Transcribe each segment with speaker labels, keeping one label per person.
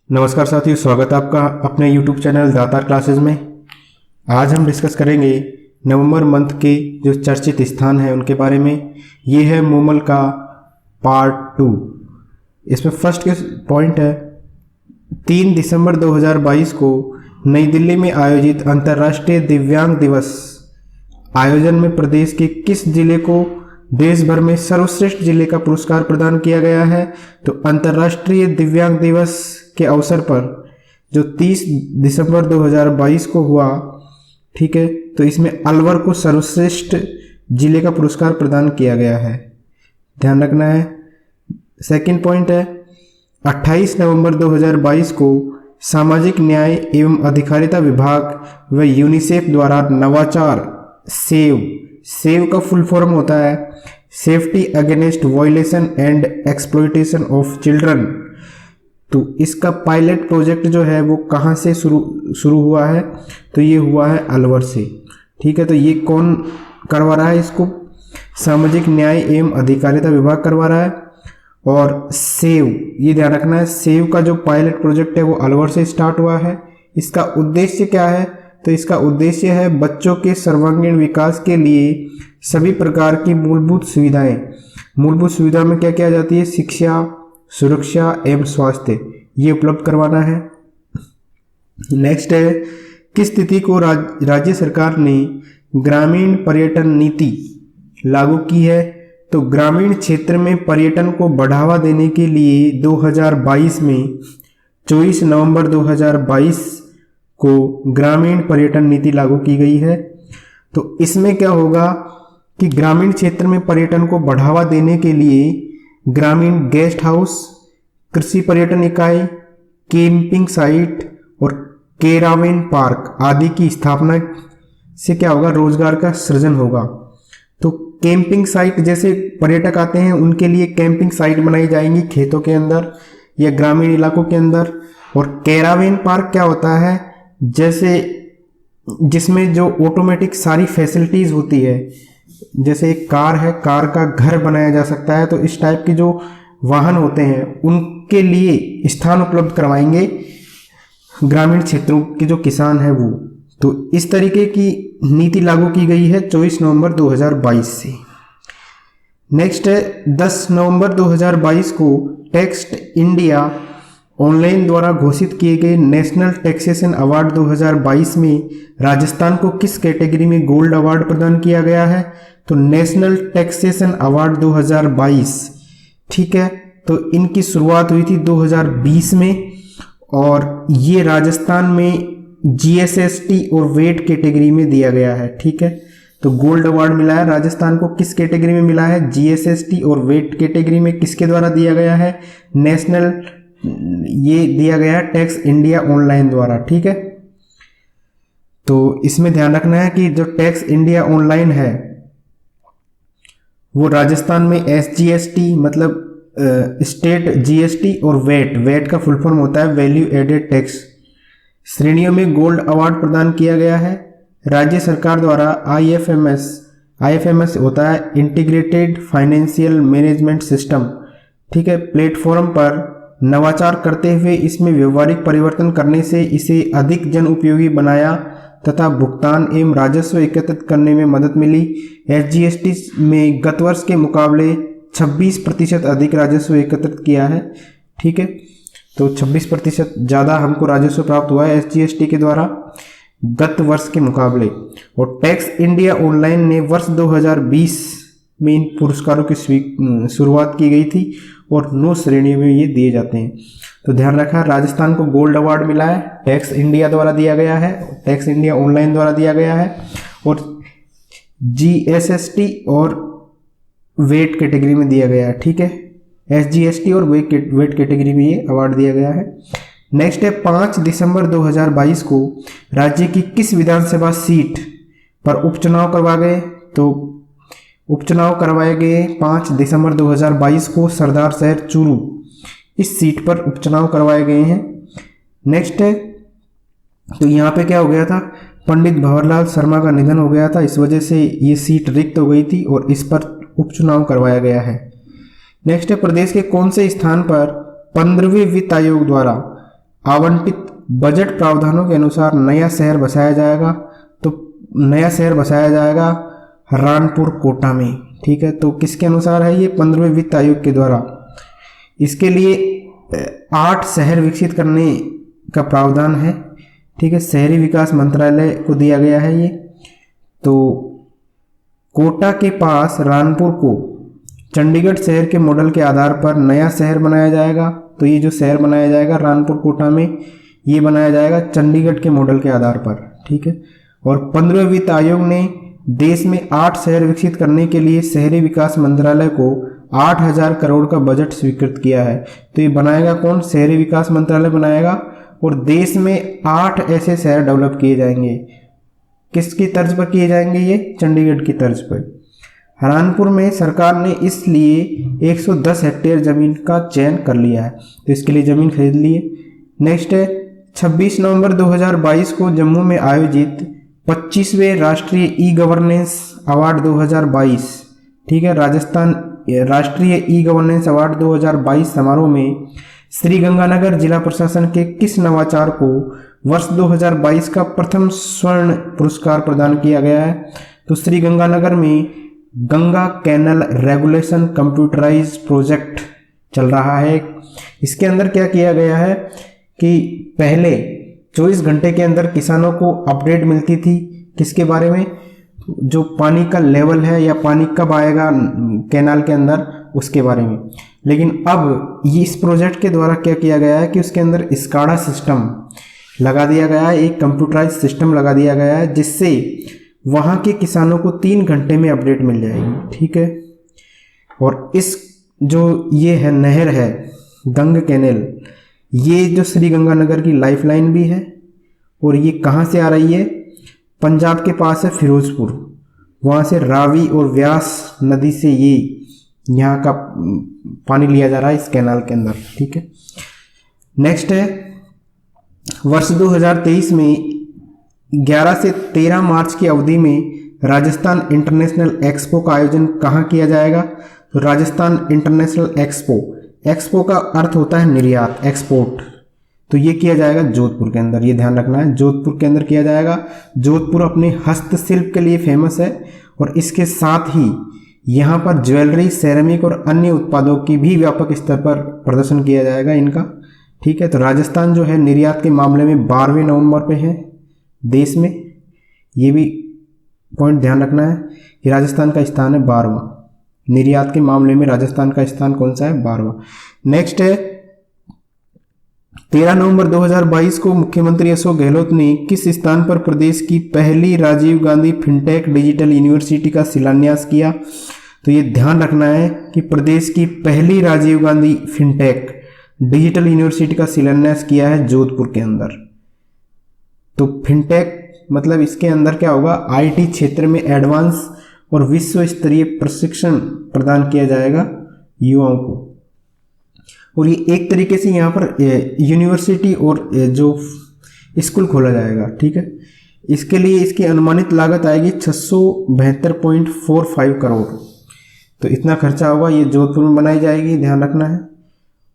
Speaker 1: नमस्कार साथियों, स्वागत है आपका अपने YouTube चैनल दातार क्लासेस में। आज हम डिस्कस करेंगे नवंबर मंथ के जो चर्चित स्थान हैं उनके बारे में। ये है मूमल का पार्ट 2। इसमें फर्स्ट के पॉइंट है 3 दिसंबर 2022 को नई दिल्ली में आयोजित अंतर्राष्ट्रीय दिव्यांग दिवस आयोजन में प्रदेश के किस जिले को देश भर में सर्वश्रेष्ठ जिले का पुरस्कार प्रदान किया गया है। तो अंतर्राष्ट्रीय दिव्यांग दिवस के अवसर पर जो 30 दिसंबर 2022 को हुआ, ठीक है, तो इसमें अलवर को सर्वश्रेष्ठ जिले का पुरस्कार प्रदान किया गया है, ध्यान रखना है। सेकंड पॉइंट है 28 नवंबर 2022 को सामाजिक न्याय एवं अधिकारिता विभाग व यूनिसेफ द्वारा नवाचार सेव का फुल फॉर्म होता है safety against violation and exploitation of children. तो इसका पायलट प्रोजेक्ट जो है वो कहाँ से शुरू हुआ है, तो ये हुआ है अलवर से, ठीक है। तो ये कौन करवा रहा है इसको? सामाजिक न्याय एवं अधिकारिता विभाग करवा रहा है। और सेव, ये ध्यान रखना है, सेव का जो पायलट प्रोजेक्ट है वो अलवर से स्टार्ट हुआ है। इसका उद्देश्य क्या है? तो इसका उद्देश्य है बच्चों के सर्वांगीण विकास के लिए सभी प्रकार की मूलभूत सुविधा में क्या किया जाती है? शिक्षा, सुरक्षा एवं स्वास्थ्य, ये उपलब्ध करवाना है। नेक्स्ट है किस तिथि को राज्य सरकार ने ग्रामीण पर्यटन नीति लागू की है? तो ग्रामीण क्षेत्र में पर्यटन को बढ़ावा देने के लिए 2022 में 24 नवंबर 2022 को ग्रामीण पर्यटन नीति लागू की गई है। तो इसमें क्या होगा कि ग्रामीण क्षेत्र में पर्यटन को बढ़ावा देने के लिए ग्रामीण गेस्ट हाउस, कृषि पर्यटन इकाई, कैंपिंग साइट और केरावेन पार्क आदि की स्थापना से क्या होगा? रोजगार का सृजन होगा। तो कैंपिंग साइट, जैसे पर्यटक आते हैं उनके लिए कैंपिंग साइट बनाई जाएंगी खेतों के अंदर या ग्रामीण इलाकों के अंदर। और केरावेन पार्क क्या होता है? जैसे जिसमें जो ऑटोमेटिक सारी फैसिलिटीज होती है, जैसे एक कार है, कार का घर बनाया जा सकता है, तो इस टाइप के जो वाहन होते हैं उनके लिए स्थान उपलब्ध करवाएंगे ग्रामीण क्षेत्रों के जो किसान हैं वो। तो इस तरीके की नीति लागू की गई है 24 नवंबर 2022 से। नेक्स्ट है 10 नवंबर 2022 को टेक्स्ट इंडिया ऑनलाइन द्वारा घोषित किए गए नेशनल टैक्सेशन अवार्ड 2022 में राजस्थान को किस कैटेगरी में गोल्ड अवार्ड प्रदान किया गया है? तो नेशनल टैक्सेशन अवार्ड 2022, ठीक है, तो इनकी शुरुआत हुई थी 2020 में और ये राजस्थान में जीएसएसटी और वेट कैटेगरी में दिया गया है, ठीक है। तो गोल्ड अवार्ड मिला है राजस्थान को, किस कैटेगरी में मिला है? जीएसएसटी और वेट कैटेगरी में। किसके द्वारा दिया गया है? नेशनल, ये दिया गया है टैक्स इंडिया ऑनलाइन द्वारा, ठीक है। तो इसमें ध्यान रखना है कि जो टैक्स इंडिया ऑनलाइन है वो राजस्थान में एसजीएसटी मतलब स्टेट जीएसटी और वेट का फुल फॉर्म होता है वैल्यू एडेड टैक्स श्रेणियों में गोल्ड अवार्ड प्रदान किया गया है। राज्य सरकार द्वारा आईएफएमएस होता है इंटीग्रेटेड फाइनेंशियल मैनेजमेंट सिस्टम, ठीक है, प्लेटफॉर्म पर नवाचार करते हुए इसमें व्यवहारिक परिवर्तन करने से इसे अधिक जन उपयोगी बनाया तथा भुगतान एवं राजस्व एकत्रित करने में मदद मिली। एसजीएसटी में गत वर्ष के मुकाबले 26% अधिक राजस्व एकत्रित किया है, ठीक है। तो 26% ज़्यादा हमको राजस्व प्राप्त हुआ है एसजीएसटी के द्वारा गत वर्ष के मुकाबले। और टैक्स इंडिया ऑनलाइन ने वर्ष 2020 में इन पुरस्कारों की शुरुआत की गई थी और 9 श्रेणियों में ये दिए जाते हैं। तो ध्यान रखा, राजस्थान को गोल्ड अवार्ड मिला है, टैक्स इंडिया द्वारा दिया गया है, टैक्स इंडिया ऑनलाइन द्वारा दिया गया है और जीएसएसटी और वेट कैटेगरी में दिया गया है, ठीक है। एसजीएसटी और वेट कैटेगरी में ये अवार्ड दिया गया है। नेक्स्ट है 5 दिसंबर 2022 को राज्य की किस विधानसभा सीट पर उपचुनाव करवा गए? तो उपचुनाव करवाए गए 5 दिसंबर 2022 को सरदार शहर चूरू, इस सीट पर उपचुनाव करवाए गए हैं। नेक्स्ट है, तो यहाँ पे क्या हो गया था? पंडित भंवरलाल शर्मा का निधन हो गया था, इस वजह से ये सीट रिक्त हो गई थी और इस पर उपचुनाव करवाया गया है। नेक्स्ट है प्रदेश के कौन से स्थान पर 15वें वित्त आयोग द्वारा आवंटित बजट प्रावधानों के अनुसार नया शहर बसाया जाएगा। तो नया शहर बसाया जाएगा रानपुर कोटा में। ठीक है, तो किसके अनुसार है ये? 15वें वित्त आयोग के द्वारा। इसके लिए 8 शहर विकसित करने का प्रावधान है। ठीक है, शहरी विकास मंत्रालय को दिया गया है ये। तो कोटा के पास रानपुर को चंडीगढ़ शहर के मॉडल के आधार पर नया शहर बनाया जाएगा। तो ये जो शहर बनाया जाएगा रानपुर कोटा में, ये बनाया जाएगा चंडीगढ़ के मॉडल के आधार पर। ठीक है, और 15वें वित्त आयोग ने देश में 8 शहर विकसित करने के लिए शहरी विकास मंत्रालय को 8,000 करोड़ का बजट स्वीकृत किया है। तो ये बनाएगा कौन? शहरी विकास मंत्रालय बनाएगा। और देश में 8 ऐसे शहर डेवलप किए जाएंगे। किसकी तर्ज पर किए जाएंगे ये? चंडीगढ़ की तर्ज पर। रानपुर में सरकार ने इसलिए 110 हेक्टेयर जमीन का चयन कर लिया है, तो इसके लिए जमीन खरीद ली है। नेक्स्ट है 26 नवंबर 2022 को जम्मू में आयोजित 25वें राष्ट्रीय ई गवर्नेंस अवार्ड 2022, ठीक है, राजस्थान राष्ट्रीय ई गवर्नेंस अवार्ड 2022 समारोह में श्रीगंगानगर जिला प्रशासन के किस नवाचार को वर्ष 2022 का प्रथम स्वर्ण पुरस्कार प्रदान किया गया है? तो श्रीगंगानगर में Ganga canal regulation computerise project चल रहा है। इसके अंदर क्या किया गया है कि पहले 24 घंटे के अंदर किसानों को अपडेट मिलती थी किसके बारे में? जो पानी का लेवल है या पानी कब आएगा कैनाल के अंदर, उसके बारे में। लेकिन अब ये इस प्रोजेक्ट के द्वारा क्या किया गया है कि उसके अंदर स्काडा सिस्टम लगा दिया गया है, एक कंप्यूटराइज सिस्टम लगा दिया गया है, जिससे वहाँ के किसानों को 3 घंटे में अपडेट मिल जाएगी। ठीक है, और इस जो ये है नहर है गंगा कैनल, ये जो श्रीगंगानगर की लाइफलाइन भी है। और ये कहाँ से आ रही है? पंजाब के पास है फिरोजपुर, वहाँ से रावी और व्यास नदी से ये यहाँ का पानी लिया जा रहा है इस कैनाल के अंदर। ठीक है, नेक्स्ट है वर्ष 2023 में 11 से 13 मार्च की अवधि में राजस्थान इंटरनेशनल एक्सपो का आयोजन कहाँ किया जाएगा? तो राजस्थान इंटरनेशनल एक्सपो का अर्थ होता है निर्यात, एक्सपोर्ट। तो ये किया जाएगा जोधपुर के अंदर, ये ध्यान रखना है, जोधपुर के अंदर किया जाएगा। जोधपुर अपने हस्तशिल्प के लिए फेमस है और इसके साथ ही यहाँ पर ज्वेलरी, सेरेमिक और अन्य उत्पादों की भी व्यापक स्तर पर प्रदर्शन किया जाएगा इनका। ठीक है, तो राजस्थान जो है निर्यात के मामले में 12वें नंबर पे है देश में। ये भी पॉइंट ध्यान रखना है कि राजस्थान का स्थान है 12वां, निर्यात के मामले में राजस्थान का स्थान कौन सा है? 12वां। नेक्स्ट है 13 नवंबर 2022 को मुख्यमंत्री अशोक गहलोत ने किस स्थान पर प्रदेश की पहली Rajiv Gandhi fintech digital university का शिलान्यास किया? तो ये ध्यान रखना है कि प्रदेश की पहली Rajiv Gandhi fintech digital university का शिलान्यास किया है जोधपुर के अंदर। तो फिनटेक मतलब इसके अंदर क्या होगा? आईटी क्षेत्र में एडवांस और विश्व स्तरीय प्रशिक्षण प्रदान किया जाएगा युवाओं को। और ये एक तरीके से यहाँ पर यूनिवर्सिटी और जो स्कूल खोला जाएगा। ठीक है, इसके लिए इसकी अनुमानित लागत आएगी 672.45 करोड़। तो इतना खर्चा होगा, ये जोधपुर में बनाई जाएगी, ध्यान रखना है।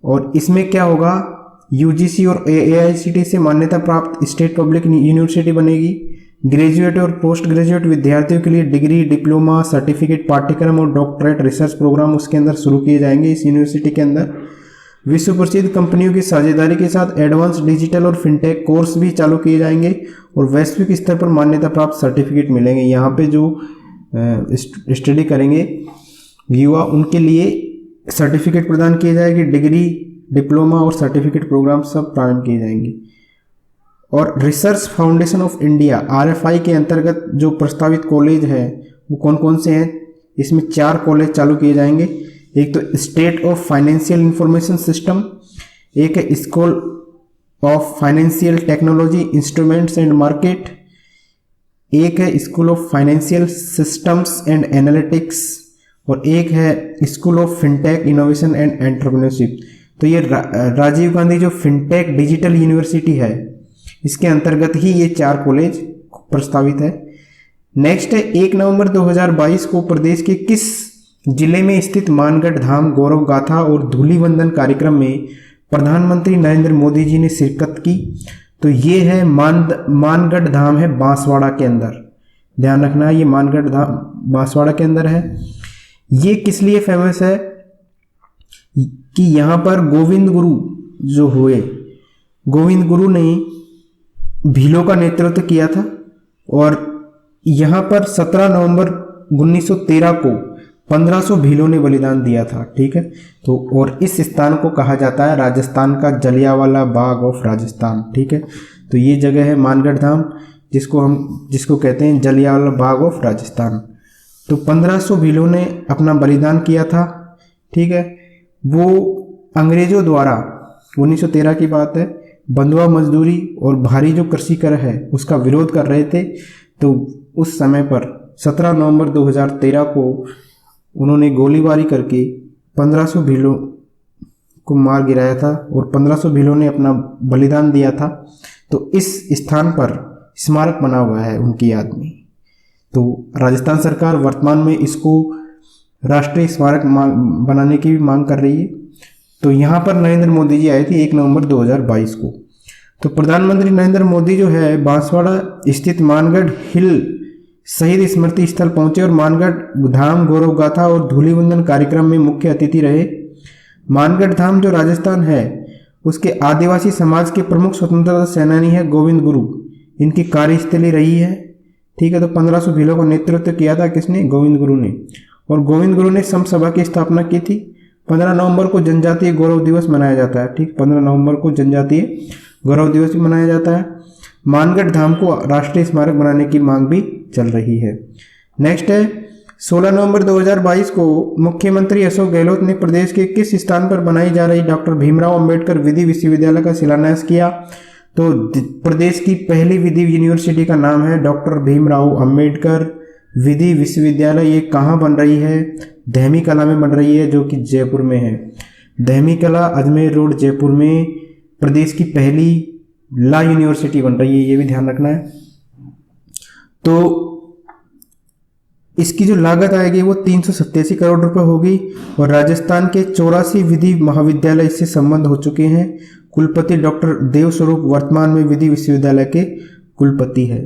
Speaker 1: और इसमें क्या होगा? यूजीसी और एआईसीटी से मान्यता प्राप्त स्टेट पब्लिक यूनिवर्सिटी बनेगी। ग्रेजुएट और पोस्ट ग्रेजुएट विद्यार्थियों के लिए डिग्री, डिप्लोमा, सर्टिफिकेट पाठ्यक्रम और डॉक्टरेट रिसर्च प्रोग्राम उसके अंदर शुरू किए जाएंगे इस यूनिवर्सिटी के अंदर। विश्व प्रसिद्ध कंपनियों की साझेदारी के साथ एडवांस डिजिटल और फिनटेक कोर्स भी चालू किए जाएंगे और वैश्विक स्तर पर मान्यता प्राप्त सर्टिफिकेट मिलेंगे। यहाँ पे जो स्टडी करेंगे युवा, उनके लिए सर्टिफिकेट प्रदान किए जाएंगे, डिग्री, डिप्लोमा और सर्टिफिकेट प्रोग्राम सब प्रारंभ किए जाएंगे। और research foundation of India RFI के अंतर्गत जो प्रस्तावित कॉलेज है वो कौन कौन से हैं? इसमें 4 कॉलेज चालू किए जाएंगे। एक तो state of financial information system, एक है school of financial technology instruments and market, एक है school of financial systems and analytics और एक है school of fintech innovation and entrepreneurship. तो ये राजीव गांधी जो फिनटेक डिजिटल यूनिवर्सिटी है इसके अंतर्गत ही ये 4 कॉलेज प्रस्तावित है। नेक्स्ट है 1 नवंबर 2022 को प्रदेश के किस जिले में स्थित मानगढ़ धाम गौरव गाथा और धूलिवंदन कार्यक्रम में प्रधानमंत्री नरेंद्र मोदी जी ने शिरकत की। तो ये है मानगढ़ धाम है बांसवाड़ा के अंदर, ध्यान रखना है, ये मानगढ़ धाम बांसवाड़ा के अंदर है। ये किस लिए फेमस है कि यहाँ पर गोविंद गुरु जो हुए, गोविंद गुरु ने भीलों का नेतृत्व किया था और यहाँ पर 17 नवंबर 1913 को 1500 भीलों ने बलिदान दिया था, ठीक है। तो और इस स्थान को कहा जाता है राजस्थान का जलियांवाला बाग ऑफ राजस्थान, ठीक है। तो ये जगह है मानगढ़ धाम, जिसको कहते हैं जलियांवाला बाग ऑफ राजस्थान। तो 1500 भीलों ने अपना बलिदान किया था, ठीक है। वो अंग्रेजों द्वारा 1913 की बात है, बंधुआ मजदूरी और भारी जो कृषि कर है उसका विरोध कर रहे थे। तो उस समय पर 17 नवंबर 2013 को उन्होंने गोलीबारी करके 1500 भीलों को मार गिराया था और 1500 भीलों ने अपना बलिदान दिया था। तो इस स्थान पर स्मारक बना हुआ है उनकी याद में। तो राजस्थान सरकार वर्तमान में इसको राष्ट्रीय स्मारक बनाने की भी मांग कर रही है। तो यहाँ पर नरेंद्र मोदी जी आए थे 1 नवंबर 2022 को। तो प्रधानमंत्री नरेंद्र मोदी जो है बांसवाड़ा स्थित मानगढ़ हिल शहीद स्मृति स्थल पहुंचे और मानगढ़ धाम गौरव गाथा और धूलिवंदन कार्यक्रम में मुख्य अतिथि रहे। मानगढ़ धाम जो राजस्थान है उसके आदिवासी समाज के प्रमुख स्वतंत्रता सेनानी है गोविंद गुरु, इनकी कार्यस्थली रही है, ठीक है। तो 1500 भीलों का नेतृत्व किया था किसने? गोविंद गुरु ने। और गोविंद गुरु ने सम सभा की स्थापना की थी। 15 नवंबर को जनजातीय गौरव दिवस मनाया जाता है, ठीक। 15 नवंबर को जनजातीय गौरव दिवस भी मनाया जाता है। मानगढ़ धाम को राष्ट्रीय स्मारक बनाने की मांग भी चल रही है। नेक्स्ट है 16 नवंबर 2022 को मुख्यमंत्री अशोक गहलोत ने प्रदेश के किस स्थान पर बनाई जा रही डॉक्टर भीमराव अंबेडकर विधि विश्वविद्यालय का शिलान्यास किया? तो प्रदेश की पहली विधि यूनिवर्सिटी का नाम है डॉक्टर भीमराव अंबेडकर विधि विश्वविद्यालय। ये कहाँ बन रही है? धहमी कला में बन रही है, जो कि जयपुर में है। धहमी कला अजमेर रोड जयपुर में प्रदेश की पहली ला यूनिवर्सिटी बन रही है, ये भी ध्यान रखना है। तो इसकी जो लागत आएगी वो 387 करोड़ रुपए होगी और राजस्थान के 84 विधि महाविद्यालय इससे संबंध हो चुके हैं। कुलपति डॉक्टर देवस्वरूप वर्तमान में विधि विश्वविद्यालय के कुलपति है।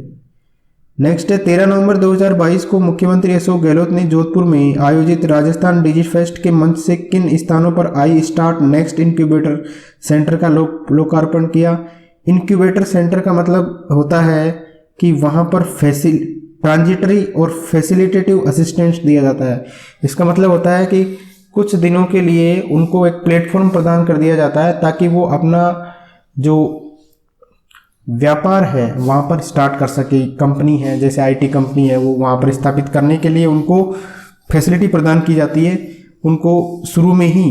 Speaker 1: नेक्स्ट है 13 नवंबर 2022 को मुख्यमंत्री अशोक गहलोत ने जोधपुर में आयोजित राजस्थान डिजिफेस्ट के मंच से किन स्थानों पर I start next incubator centre का लोकार्पण किया? इंक्यूबेटर सेंटर का मतलब होता है कि वहाँ पर ट्रांजिटरी और फैसिलिटेटिव असिस्टेंस दिया जाता है। इसका मतलब होता है कि कुछ दिनों के लिए उनको एक प्लेटफॉर्म प्रदान कर दिया जाता है ताकि वो अपना जो व्यापार है वहाँ पर स्टार्ट कर सके। कंपनी है जैसे आईटी कंपनी है, वो वहाँ पर स्थापित करने के लिए उनको फैसिलिटी प्रदान की जाती है। उनको शुरू में ही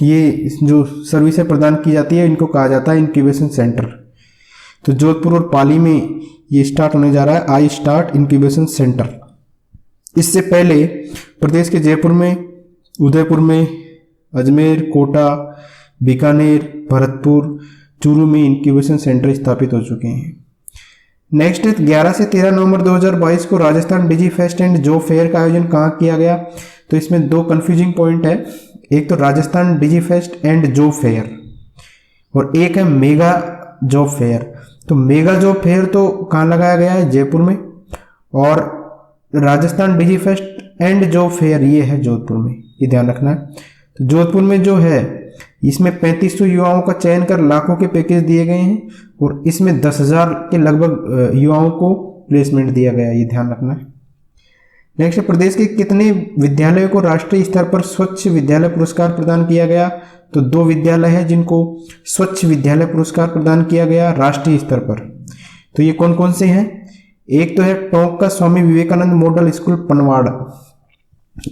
Speaker 1: ये जो सर्विसें प्रदान की जाती है इनको कहा जाता है इंक्यूबेशन सेंटर। तो जोधपुर और पाली में ये स्टार्ट होने जा रहा है आई स्टार्ट इंक्यूबेशन सेंटर। इससे पहले प्रदेश के जयपुर में, उदयपुर में, अजमेर, कोटा, बीकानेर, भरतपुर, चूरू में इंक्यूबेशन सेंटर स्थापित हो चुके हैं। नेक्स्ट 11 से 13 नवंबर 2022 को राजस्थान डिजी फेस्ट एंड जॉब फेयर का आयोजन कहाँ किया गया? तो इसमें दो कंफ्यूजिंग पॉइंट है, एक तो राजस्थान डिजी फेस्ट एंड जॉब फेयर और एक है मेगा जॉब फेयर। तो मेगा जॉब फेयर तो कहाँ लगाया गया है? जयपुर में। और राजस्थान डिजी फेस्ट एंड जॉब फेयर ये है जोधपुर में, ये ध्यान रखना है। तो जोधपुर में जो है इसमें 3500 युवाओं का चयन कर लाखों के पैकेज दिए गए हैं और इसमें 10,000 के लगभग युवाओं को प्लेसमेंट दिया गया है, ये ध्यान रखना है। नेक्स्ट, प्रदेश के कितने विद्यालयों को राष्ट्रीय स्तर पर स्वच्छ विद्यालय पुरस्कार प्रदान किया गया? तो 2 विद्यालय हैं जिनको स्वच्छ विद्यालय पुरस्कार प्रदान किया गया राष्ट्रीय स्तर पर। तो ये कौन कौन से हैं? एक तो है टोंक का स्वामी विवेकानंद मॉडल स्कूल पनवाड़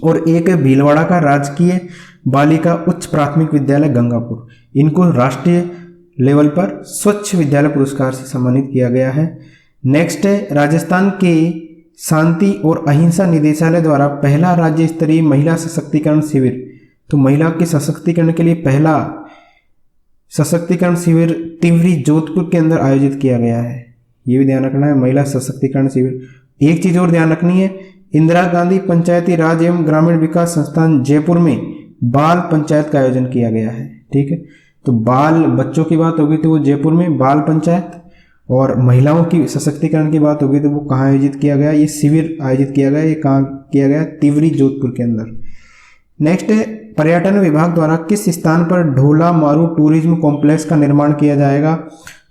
Speaker 1: और एक है भीलवाड़ा का राजकीय बालिका उच्च प्राथमिक विद्यालय गंगापुर। इनको राष्ट्रीय लेवल पर स्वच्छ विद्यालय पुरस्कार से सम्मानित किया गया है। नेक्स्ट है राजस्थान के शांति और अहिंसा निदेशालय द्वारा पहला राज्य स्तरीय महिला सशक्तिकरण शिविर। तो महिला के सशक्तिकरण के लिए पहला सशक्तिकरण शिविर तिवरी जोधपुर के अंदर आयोजित किया गया है, ये भी ध्यान रखना है, महिला सशक्तिकरण शिविर। एक चीज और ध्यान रखनी है, इंदिरा गांधी पंचायती राज एवं ग्रामीण विकास संस्थान जयपुर में बाल पंचायत का आयोजन किया गया है। ठीक है, तो बाल बच्चों की बात होगी तो वो जयपुर में बाल पंचायत, और महिलाओं की सशक्तिकरण की बात होगी तो वो कहाँ आयोजित किया गया, ये शिविर आयोजित किया गया। ये कहाँ किया गया, तिवरी जोधपुर के अंदर। नेक्स्ट है, पर्यटन विभाग द्वारा किस स्थान पर ढोला मारू टूरिज्म कॉम्प्लेक्स का निर्माण किया जाएगा।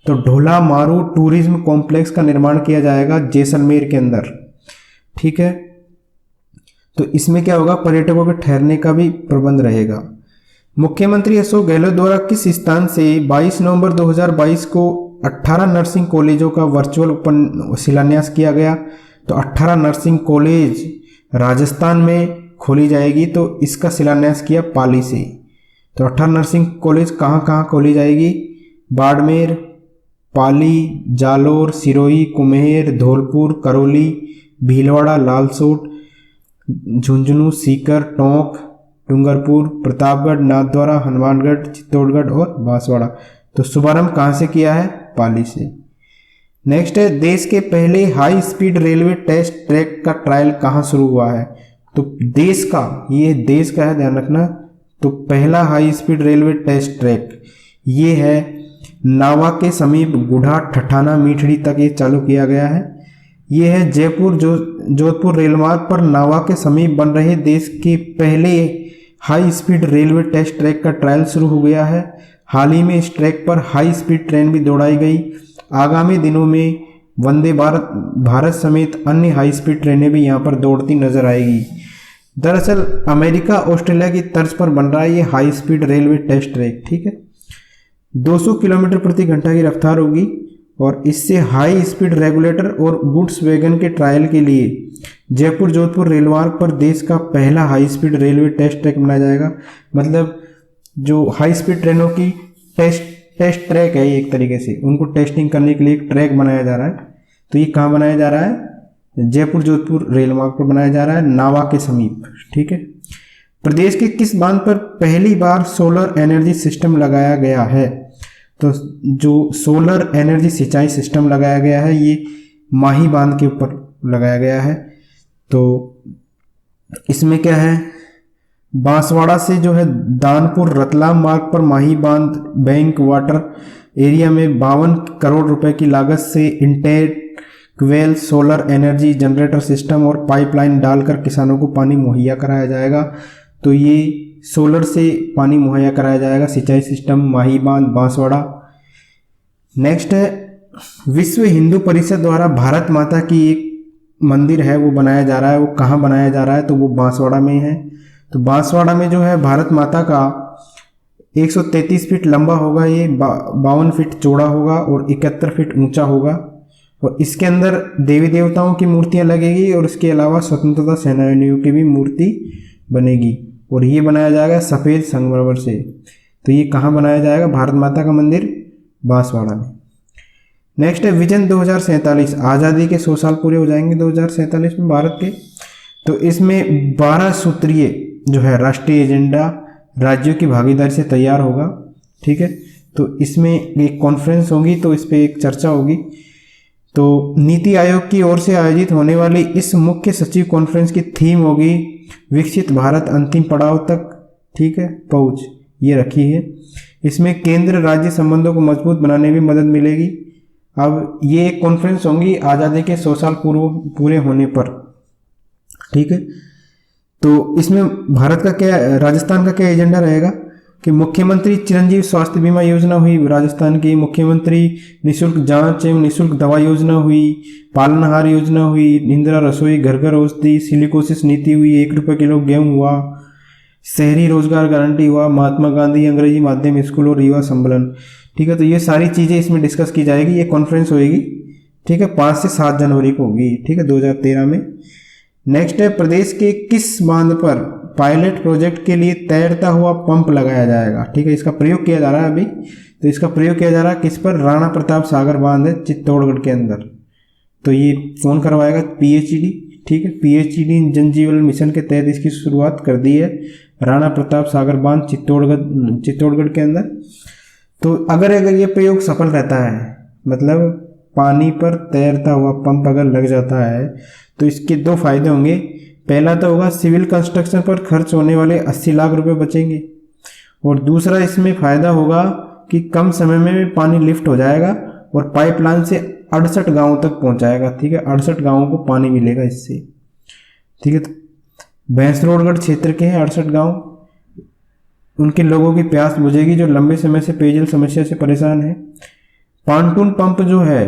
Speaker 1: तो ढोला मारू टूरिज्म कॉम्प्लेक्स का निर्माण किया जाएगा जैसलमेर के अंदर। ठीक है, तो इसमें क्या होगा, पर्यटकों के ठहरने का भी प्रबंध रहेगा। मुख्यमंत्री अशोक गहलोत द्वारा किस स्थान से 22 नवंबर 2022 को 18 नर्सिंग कॉलेजों का वर्चुअल शिलान्यास किया गया। तो 18 नर्सिंग कॉलेज राजस्थान में खोली जाएगी, तो इसका शिलान्यास किया पाली से। तो 18 नर्सिंग कॉलेज कहाँ कहाँ खोली जाएगी, बाड़मेर, पाली, जालोर, सिरोही, कुम्हेर, धौलपुर, करौली, भीलवाड़ा, लालसोट, झुंझुनू, सीकर, टोंक, डूंगरपुर, प्रतापगढ़, नाथद्वारा, हनुमानगढ़, चित्तौड़गढ़ और बांसवाड़ा। तो शुभारंभ कहाँ से किया है, पाली से। नेक्स्ट है, देश के पहले high speed railway test track का ट्रायल कहाँ शुरू हुआ है। तो देश का, ये देश का है, ध्यान रखना। तो पहला high speed railway test track ये है नावा के समीप गुढ़ा ठठाना मीठड़ी तक ये चालू किया गया है। ये है जयपुर जोधपुर रेलमार्ग पर नावा के समीप बन रहे देश के पहले high speed railway test track का ट्रायल शुरू हो गया है। हाल ही में इस ट्रैक पर हाई स्पीड ट्रेन भी दौड़ाई गई। आगामी दिनों में वंदे भारत समेत अन्य हाई स्पीड ट्रेनें भी यहाँ पर दौड़ती नजर आएगी। दरअसल अमेरिका ऑस्ट्रेलिया की तर्ज पर बन रहा है ये high speed railway test track. ठीक है, 200 किलोमीटर प्रति घंटा की रफ्तार होगी और इससे हाई स्पीड रेगुलेटर और गुड्स वैगन के ट्रायल के लिए जयपुर जोधपुर रेलमार्ग पर देश का पहला high speed railway test track बनाया जाएगा। मतलब जो हाई स्पीड ट्रेनों की टेस्ट ट्रैक है, एक तरीके से उनको टेस्टिंग करने के लिए एक ट्रैक बनाया जा रहा है। तो ये कहाँ बनाया जा रहा है, जयपुर जोधपुर रेलमार्ग पर बनाया जा रहा है, नावा के समीप। ठीक है, प्रदेश के किस बांध पर पहली बार सोलर एनर्जी सिस्टम लगाया गया है। तो जो सोलर एनर्जी सिंचाई सिस्टम लगाया गया है ये माही बांध के ऊपर लगाया गया है। तो इसमें क्या है, बांसवाड़ा से जो है दानपुर रतलाम मार्ग पर माही बांध बैंक वाटर एरिया में 52 करोड़ रुपए की लागत से integral solar energy generator system और पाइपलाइन डालकर किसानों को पानी मुहैया कराया जाएगा। तो ये सोलर से पानी मुहैया कराया जाएगा, सिंचाई सिस्टम माही बांध बांसवाड़ा। नेक्स्ट है, विश्व हिंदू परिषद द्वारा भारत माता की एक मंदिर है वो बनाया जा रहा है। वो कहाँ बनाया जा रहा है, तो वो बांसवाड़ा में है। तो बांसवाड़ा में जो है भारत माता का 133 फीट लंबा होगा, ये 52 फीट चौड़ा होगा और 71 फीट ऊंचा होगा। और इसके अंदर देवी देवताओं की मूर्तियां लगेगी और इसके अलावा स्वतंत्रता सेनानियों की भी मूर्ति बनेगी। और ये बनाया जाएगा सफ़ेद संगमरमर से। तो ये कहाँ बनाया जाएगा, भारत माता का मंदिर बांसवाड़ा में। नेक्स्ट है, विजन 2047, आज़ादी के 100 साल पूरे हो जाएंगे 2047 में भारत के। तो इसमें 12 सूत्रीय जो है राष्ट्रीय एजेंडा राज्यों की भागीदारी से तैयार होगा। ठीक है, तो इसमें एक कॉन्फ्रेंस होगी, तो इस पर एक चर्चा होगी। तो नीति आयोग की ओर से आयोजित होने वाली इस मुख्य सचिव कॉन्फ्रेंस की थीम होगी विकसित भारत अंतिम पड़ाव तक, ठीक है, पहुँच, ये रखी है। इसमें केंद्र राज्य संबंधों को मजबूत बनाने में मदद मिलेगी। अब ये एक कॉन्फ्रेंस होंगी आज़ादी के 100 साल पूरे होने पर। ठीक है, तो इसमें भारत का क्या, राजस्थान का क्या एजेंडा रहेगा कि मुख्यमंत्री चिरंजीव स्वास्थ्य बीमा योजना हुई राजस्थान की, मुख्यमंत्री निःशुल्क जांच एवं निःशुल्क दवा योजना हुई, पालनहार योजना हुई, इंदिरा रसोई घर घर औषधि, सिलिकोसिस नीति हुई, 1 रुपये किलो गेहूँ हुआ, शहरी रोजगार गारंटी हुआ, महात्मा गांधी अंग्रेजी माध्यम स्कूल और युवा सम्मेलन। ठीक है, तो ये सारी चीज़ें इसमें डिस्कस की जाएगी। ये कॉन्फ्रेंस होएगी, ठीक है, 5 से 7 जनवरी को होगी, ठीक है, 2013 में। नेक्स्ट है, प्रदेश के किस बांध पर पायलट प्रोजेक्ट के लिए तैरता हुआ पंप लगाया जाएगा। ठीक है, इसका प्रयोग किया जा रहा है अभी। तो इसका प्रयोग किया जा रहा है किस पर, राणा प्रताप सागर बांध है चित्तौड़गढ़ के अंदर। तो ये कौन करवाएगा, पीएचईडी। ठीक है, पीएचईडी जल जीवन मिशन के तहत इसकी शुरुआत कर दी है, राणा प्रताप सागर बांध चित्तौड़गढ़ के अंदर। तो अगर ये प्रयोग सफल रहता है, मतलब पानी पर तैरता हुआ पंप अगर लग जाता है, तो इसके 2 फायदे होंगे। पहला तो होगा सिविल कंस्ट्रक्शन पर खर्च होने वाले 80 लाख रुपए बचेंगे, और दूसरा इसमें फ़ायदा होगा कि कम समय में पानी लिफ्ट हो जाएगा और पाइपलाइन से 68 गांवों तक पहुंचाएगा। ठीक है, 68 गांवों को पानी मिलेगा इससे। ठीक है, तो भैंसरोडगढ़ क्षेत्र के हैं 68 गांव, उनके लोगों की प्यास बुझेगी जो लंबे समय से पेयजल समस्या से परेशान है। पांटून पंप जो है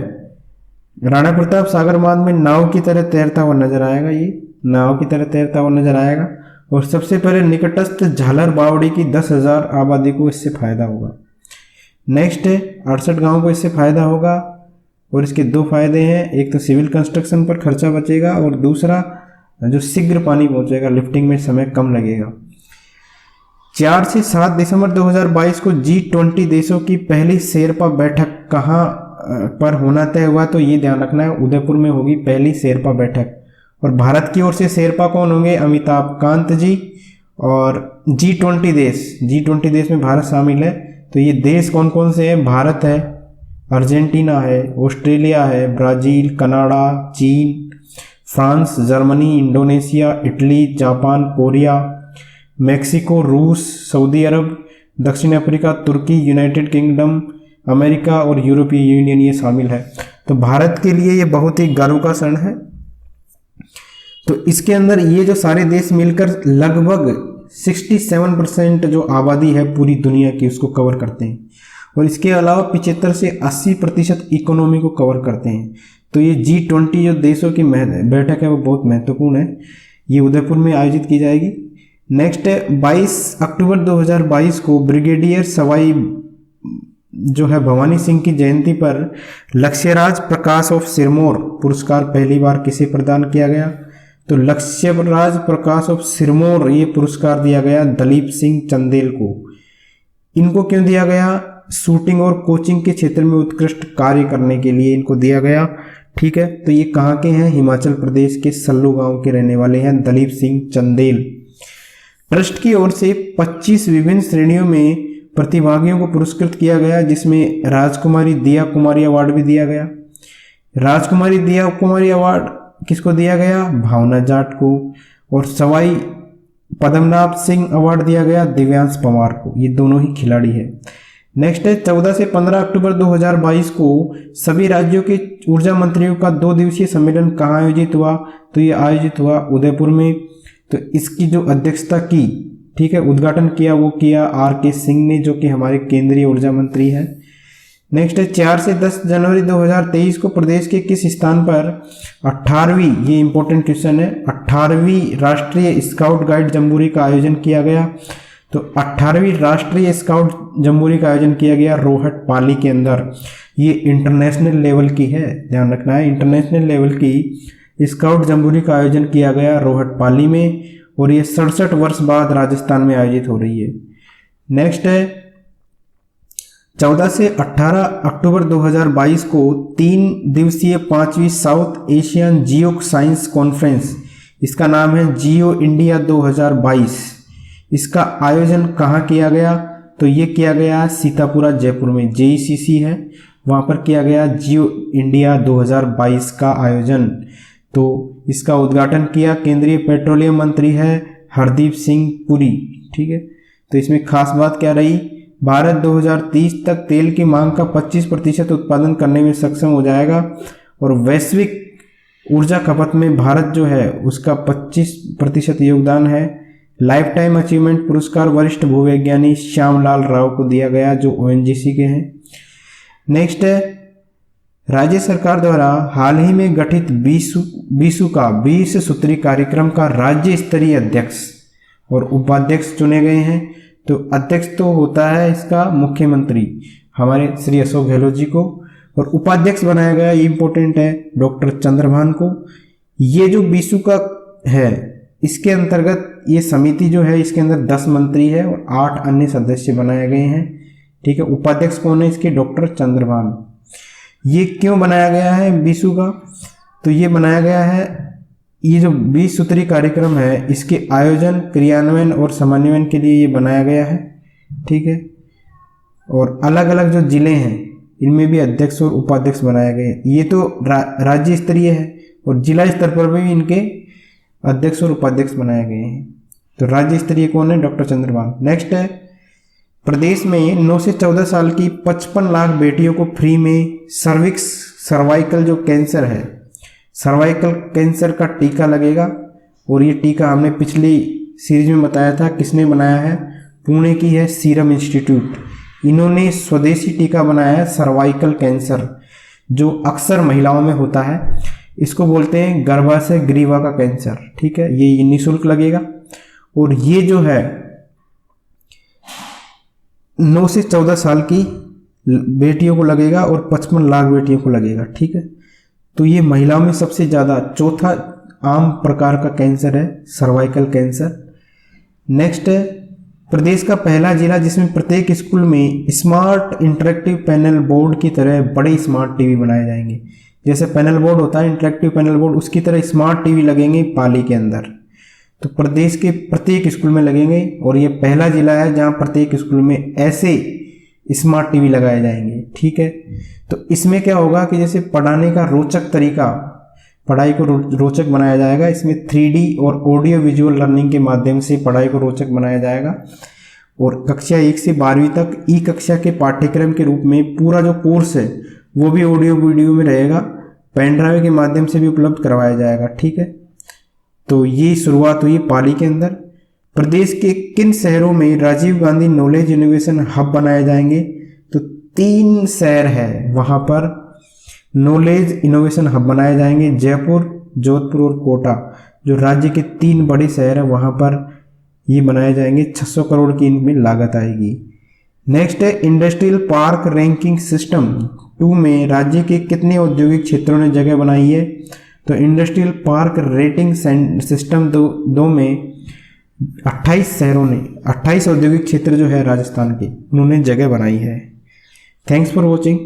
Speaker 1: राणा प्रताप सागर बांध में नाव की तरह तैरता हुआ नजर आएगा, ये नाव की तरह तैरता हुआ नजर आएगा। और सबसे पहले निकटस्थ झालर बावड़ी की 10,000 आबादी को इससे फायदा होगा। नेक्स्ट है 68 गांव को इससे फायदा होगा, और इसके दो फायदे हैं, एक तो सिविल कंस्ट्रक्शन पर खर्चा बचेगा और दूसरा जो शीघ्र पानी पहुंचेगा, लिफ्टिंग में समय कम लगेगा। 4 से 7 दिसंबर 2022 को G20 देशों की पहली शेरपा बैठक कहाँ पर होना तय हुआ, तो ये ध्यान रखना है, उदयपुर में होगी पहली शेरपा बैठक। और भारत की ओर से शेरपा कौन होंगे, अमिताभ कांत जी। और G20 देश में भारत शामिल है। तो ये देश कौन कौन से हैं, भारत है, अर्जेंटीना है, ऑस्ट्रेलिया है, ब्राज़ील, कनाडा, चीन, France, Germany, Indonesia, Italy, Japan, Korea, Mexico, रूस, सऊदी अरब, दक्षिण अफ्रीका, तुर्की, यूनाइटेड किंगडम, अमेरिका और यूरोपीय यूनियन ये शामिल है। तो भारत के लिए ये बहुत ही गर्व का क्षण है। तो इसके अंदर ये जो सारे देश मिलकर लगभग 67% जो आबादी है पूरी दुनिया की उसको कवर करते हैं, और इसके अलावा 75 से 80% इकोनॉमी को कवर करते हैं। तो ये G20 जो देशों की बैठक है वो बहुत महत्वपूर्ण है, ये उदयपुर में आयोजित की जाएगी। नेक्स्ट है 22 अक्टूबर 2022 को ब्रिगेडियर सवाई जो है भवानी सिंह की जयंती पर लक्ष्यराज प्रकाश ऑफ सिरमौर पुरस्कार पहली बार किसे प्रदान किया गया, तो लक्ष्यराज प्रकाश ऑफ सिरमौर ये पुरस्कार दिया गया दलीप सिंह चंदेल को। इनको क्यों दिया गया, शूटिंग और कोचिंग के क्षेत्र में उत्कृष्ट कार्य करने के लिए इनको दिया गया। ठीक है, तो ये कहाँ के हैं, हिमाचल प्रदेश के सल्लू गांव के रहने वाले हैं दलीप सिंह चंदेल। ट्रस्ट की ओर से 25 विभिन्न श्रेणियों में प्रतिभागियों को पुरस्कृत किया गया, जिसमें राजकुमारी दिया कुमारी अवार्ड भी दिया गया। राजकुमारी दिया कुमारी अवार्ड किसको दिया गया, भावना जाट को। और सवाई पद्मनाभ सिंह अवार्ड दिया गया दिव्यांश पवार को, ये दोनों ही खिलाड़ी है। नेक्स्ट है 14 से 15 अक्टूबर 2022 को सभी राज्यों के ऊर्जा मंत्रियों का 2 दिवसीय सम्मेलन कहाँ आयोजित हुआ, तो ये आयोजित हुआ उदयपुर में। तो इसकी जो अध्यक्षता की, ठीक है, उद्घाटन किया वो किया RK सिंह ने, जो कि हमारे केंद्रीय ऊर्जा मंत्री हैं। नेक्स्ट है 4 से 10 जनवरी 2023 को प्रदेश के किस स्थान पर 18वीं, ये इंपॉर्टेंट क्वेश्चन है, 18वीं राष्ट्रीय स्काउट गाइड जम्बूरी का आयोजन किया गया। तो 18वीं राष्ट्रीय स्काउट जम्बूरी का आयोजन किया गया रोहट पाली के अंदर। ये इंटरनेशनल लेवल की है, ध्यान रखना है, इंटरनेशनल लेवल की स्काउट जम्बूरी का आयोजन किया गया रोहट पाली में, और ये 67 वर्ष बाद राजस्थान में आयोजित हो रही है। नेक्स्ट है 14 से 18 अक्टूबर 2022 को 3 दिवसीय 5वीं South Asian geo science conference, इसका नाम है जियो इंडिया 2022, इसका आयोजन कहाँ किया गया, तो ये किया गया सीतापुरा जयपुर में, JECC है वहाँ पर किया गया जियो इंडिया 2022 का आयोजन। तो इसका उद्घाटन किया केंद्रीय पेट्रोलियम मंत्री है हरदीप सिंह पुरी। ठीक है, तो इसमें खास बात क्या रही, भारत 2030 तक तेल की मांग का 25% उत्पादन करने में सक्षम हो जाएगा, और वैश्विक ऊर्जा खपत में भारत जो है उसका 25% योगदान है। लाइफ टाइम अचीवमेंट पुरस्कार वरिष्ठ भूवैज्ञानिक श्यामलाल राव को दिया गया, जो ONGC के हैं। नेक्स्ट है राज्य सरकार द्वारा हाल ही में गठित 20 सूत्री कार्यक्रम का राज्य स्तरीय अध्यक्ष और उपाध्यक्ष चुने गए हैं। तो अध्यक्ष तो होता है इसका मुख्यमंत्री हमारे श्री अशोक गहलोत जी को, और उपाध्यक्ष बनाया गया, ये इंपॉर्टेंट है, डॉक्टर चंद्रभान को। ये जो 20 का है इसके अंतर्गत ये समिति जो है इसके अंदर 10 मंत्री है और 8 अन्य सदस्य बनाए गए हैं। ठीक है, उपाध्यक्ष कौन है इसके, डॉक्टर चंद्रभान। ये क्यों बनाया गया है 20 का, तो ये बनाया गया है, ये जो 20 सूत्री कार्यक्रम है इसके आयोजन, क्रियान्वयन और समन्वयन के लिए ये बनाया गया है। ठीक है, और अलग अलग जो जिले हैं इनमें भी अध्यक्ष और उपाध्यक्ष बनाए गए। ये तो राज्य स्तरीय है, और जिला स्तर पर भी इनके अध्यक्ष और उपाध्यक्ष बनाए गए हैं। तो राज्य स्तरीय कौन है? डॉक्टर चंद्रभान। नेक्स्ट है, प्रदेश में 9 से 14 साल की 55 लाख बेटियों को फ्री में सर्वाइकल जो कैंसर है, सर्वाइकल कैंसर का टीका लगेगा। और ये टीका हमने पिछली सीरीज में बताया था, किसने बनाया है? पुणे की है सीरम इंस्टीट्यूट। इन्होंने स्वदेशी टीका बनाया है सर्वाइकल कैंसर, जो अक्सर महिलाओं में होता है। इसको बोलते हैं गर्भाशय ग्रीवा का कैंसर। ठीक है, ये निःशुल्क लगेगा। और ये जो है 9 से 14 साल की बेटियों को लगेगा और 55 लाख बेटियों को लगेगा। ठीक है, तो ये महिलाओं में सबसे ज़्यादा चौथा आम प्रकार का कैंसर है सर्वाइकल कैंसर। नेक्स्ट है, प्रदेश का पहला जिला जिसमें प्रत्येक स्कूल में स्मार्ट इंटरेक्टिव पैनल बोर्ड की तरह बड़े स्मार्ट टीवी बनाए जाएंगे। जैसे पैनल बोर्ड होता है, इंटरेक्टिव पैनल बोर्ड, उसकी तरह स्मार्ट टीवी लगेंगे पाली के अंदर। तो प्रदेश के प्रत्येक स्कूल में लगेंगे और ये पहला जिला है जहां प्रत्येक स्कूल में ऐसे स्मार्ट टीवी लगाए जाएंगे। ठीक है, तो इसमें क्या होगा कि जैसे पढ़ाने का रोचक तरीका, पढ़ाई को रोचक बनाया जाएगा। इसमें 3D और ऑडियो विजुअल लर्निंग के माध्यम से पढ़ाई को रोचक बनाया जाएगा। और कक्षा 1 से 12वीं तक ई कक्षा के पाठ्यक्रम के रूप में पूरा जो कोर्स है वो भी ऑडियो वीडियो में रहेगा, पेन ड्राइव के माध्यम से भी उपलब्ध करवाया जाएगा। ठीक है, तो ये शुरुआत हुई पाली के अंदर। प्रदेश के किन शहरों में Rajiv Gandhi knowledge innovation hub बनाए जाएंगे? तो 3 शहर है वहां पर नॉलेज इनोवेशन हब बनाए जाएंगे, जयपुर, जोधपुर और कोटा। जो राज्य के 3 बड़े शहर हैं वहां पर ये बनाए जाएंगे। 600 करोड़ की इनमें लागत आएगी। नेक्स्ट है, इंडस्ट्रियल पार्क रैंकिंग सिस्टम 2 में राज्य के कितने औद्योगिक क्षेत्रों ने जगह बनाई है? तो इंडस्ट्रियल पार्क रेटिंग सिस्टम 2 में 28 शहरों ने, 28 औद्योगिक क्षेत्र जो है राजस्थान के, उन्होंने जगह बनाई है। Thanks for watching.